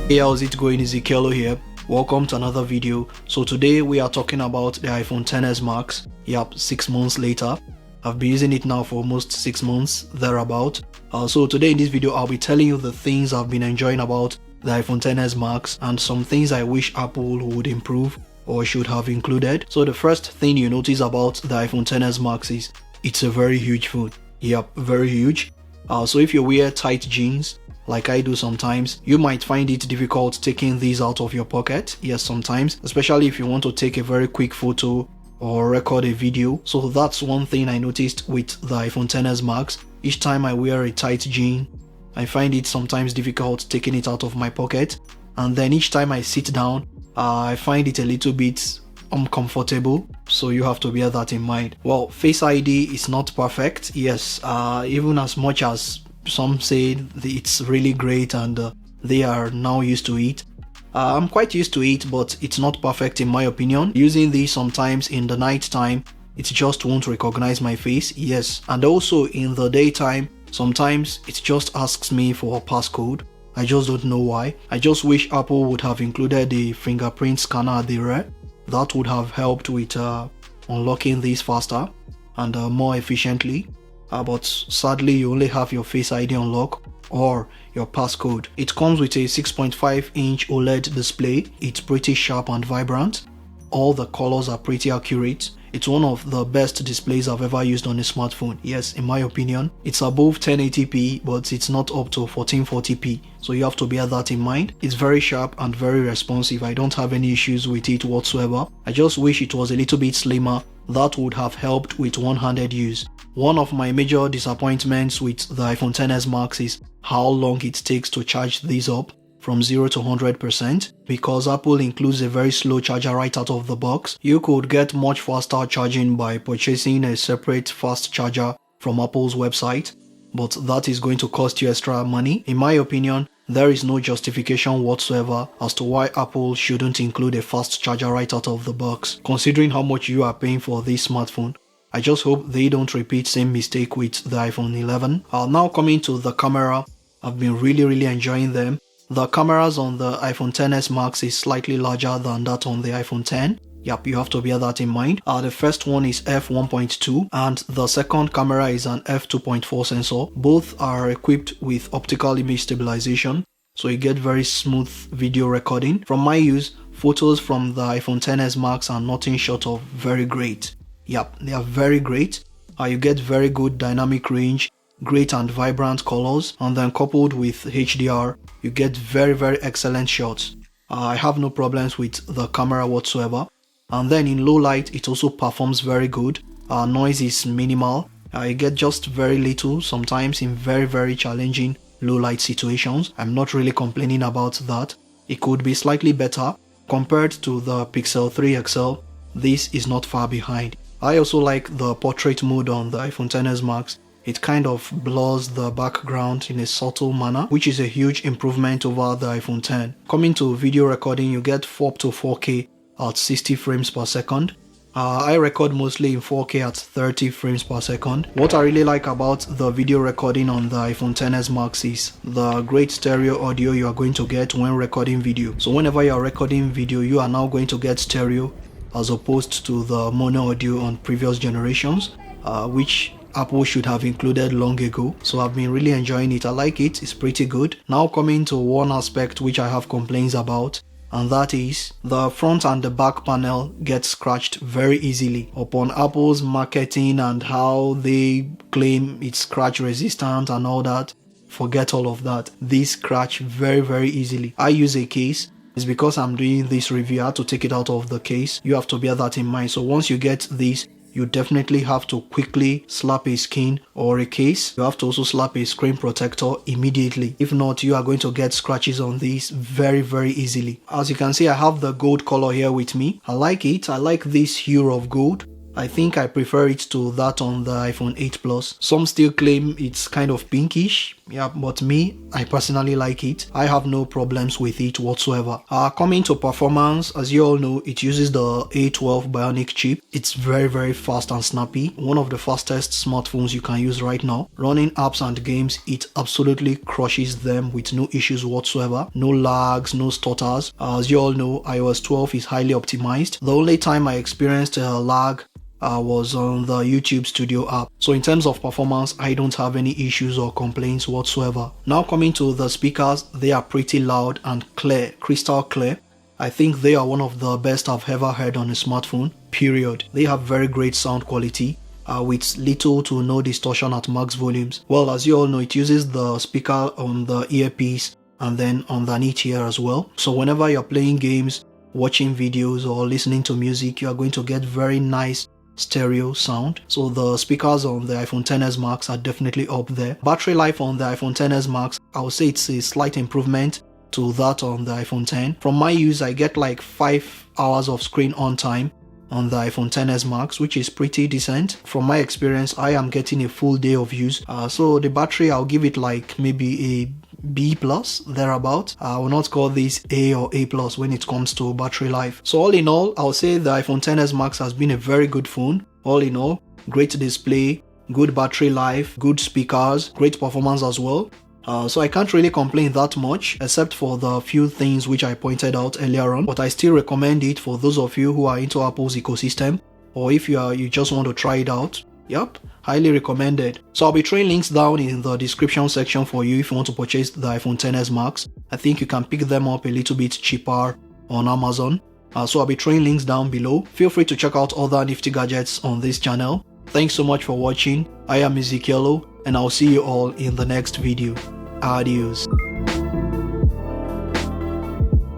Hey, how's it going? Ezekielo here. Welcome to another video. So today we are talking about the iPhone XS Max. Yep, 6 months later. I've been using it now for almost 6 months, thereabout. So today in this video I'll be telling you the things I've been enjoying about the iPhone XS Max and some things I wish Apple would improve or should have included. So the first thing you notice about the iPhone XS Max is it's a very huge phone. Yep, very huge. So if you wear tight jeans, like I do sometimes, you might find it difficult taking these out of your pocket. Yes, sometimes, especially if you want to take a very quick photo or record a video. So that's one thing I noticed with the iPhone XS Max. Each time I wear a tight jean, I find it sometimes difficult taking it out of my pocket. And then each time I sit down, I find it a little bit uncomfortable, so you have to bear that in mind. Well, Face ID is not perfect. Yes, even as much as some say it's really great and they are now used to it. I'm quite used to it, but it's not perfect in my opinion. Using this sometimes in the night time, it just won't recognize my face. Yes, and also in the daytime, sometimes it just asks me for a passcode. I just don't know why. I just wish Apple would have included the fingerprint scanner at the rear. That would have helped with unlocking this faster and more efficiently. But sadly you only have your Face ID unlock or your passcode. It comes with a 6.5-inch OLED display. It's pretty sharp and vibrant. All the colors are pretty accurate. It's one of the best displays I've ever used on a smartphone. Yes, in my opinion. It's above 1080p, but it's not up to 1440p. So you have to bear that in mind. It's very sharp and very responsive. I don't have any issues with it whatsoever. I just wish it was a little bit slimmer. That would have helped with one-handed use. One of my major disappointments with the iPhone XS Max is how long it takes to charge these up from 0 to 100%. Because Apple includes a very slow charger right out of the box. You could get much faster charging by purchasing a separate fast charger from Apple's website, but that is going to cost you extra money. In my opinion, there is no justification whatsoever as to why Apple shouldn't include a fast charger right out of the box, considering how much you are paying for this smartphone. I just hope they don't repeat same mistake with the iPhone 11. Now coming to the camera, I've been really enjoying them. The cameras on the iPhone XS Max is slightly larger than that on the iPhone X. Yep, you have to bear that in mind. The first one is f1.2 and the second camera is an f2.4 sensor. Both are equipped with optical image stabilization, so you get very smooth video recording. From my use, photos from the iPhone XS Max are nothing short of very great. Yep, they are very great. You get very good dynamic range, great and vibrant colors, and then coupled with HDR, you get very excellent shots. I have no problems with the camera whatsoever. And then in low light, it also performs very good. Noise is minimal. You get just very little, sometimes in very challenging low light situations. I'm not really complaining about that. It could be slightly better compared to the Pixel 3 XL. This is not far behind. I also like the portrait mode on the iPhone XS Max. It kind of blurs the background in a subtle manner, which is a huge improvement over the iPhone X. Coming to video recording, you get up to 4K at 60 frames per second. I record mostly in 4K at 30 frames per second. What I really like about the video recording on the iPhone XS Max is the great stereo audio you are going to get when recording video. So whenever you are recording video, you are now going to get stereo as opposed to the mono audio on previous generations, which Apple should have included long ago. So I've been really enjoying it. I like it. It's pretty good. Now coming to one aspect which I have complaints about, and that is the front and the back panel get scratched very easily. Upon Apple's marketing and how they claim it's scratch resistant and all that, forget all of that. These scratch very easily. I use a case. It's because I'm doing this review, I had to take it out of the case. You have to bear that in mind. So once you get this, you definitely have to quickly slap a skin or a case. You have to also slap a screen protector immediately. If not, you are going to get scratches on these very easily. As you can see, I have the gold color here with me. I like it. I like this hue of gold. I think I prefer it to that on the iPhone 8 Plus. Some still claim it's kind of pinkish. Yeah, but me, I personally like it. I have no problems with it whatsoever. Coming to performance, as you all know, it uses the A12 Bionic chip. It's very fast and snappy. One of the fastest smartphones you can use right now. Running apps and games, it absolutely crushes them with no issues whatsoever. No lags, no stutters. As you all know, iOS 12 is highly optimized. The only time I experienced a lag was on the YouTube Studio app. So in terms of performance, I don't have any issues or complaints whatsoever. Now coming to the speakers, they are pretty loud and clear, crystal clear. I think they are one of the best I've ever heard on a smartphone, period. They have very great sound quality. With little to no distortion at max volumes. Well, as you all know, it uses the speaker on the earpiece and then underneath here as well. So whenever you're playing games, watching videos or listening to music, you are going to get very nice stereo sound. So the speakers on the iPhone XS Max are definitely up there. Battery life on the iPhone XS Max, I would say it's a slight improvement to that on the iPhone X. From my use, I get like 5 hours of screen on time on the iPhone XS Max, which is pretty decent. From my experience, I am getting a full day of use. So the battery, I'll give it like maybe a B plus thereabout. I will not call this A or A plus when it comes to battery life. So all in all, I'll say the iPhone XS Max has been a very good phone. All in all, great display, good battery life, good speakers, great performance as well. So I can't really complain that much, except for the few things which I pointed out earlier on, but I still recommend it for those of you who are into Apple's ecosystem, or if you just want to try it out. Yep, highly recommended. So I'll be throwing links down in the description section for you if you want to purchase the iPhone XS Max. I think you can pick them up a little bit cheaper on Amazon. So I'll be throwing links down below. Feel free to check out other nifty gadgets on this channel. Thanks so much for watching. I am Ezekielo, and I'll see you all in the next video. Adios.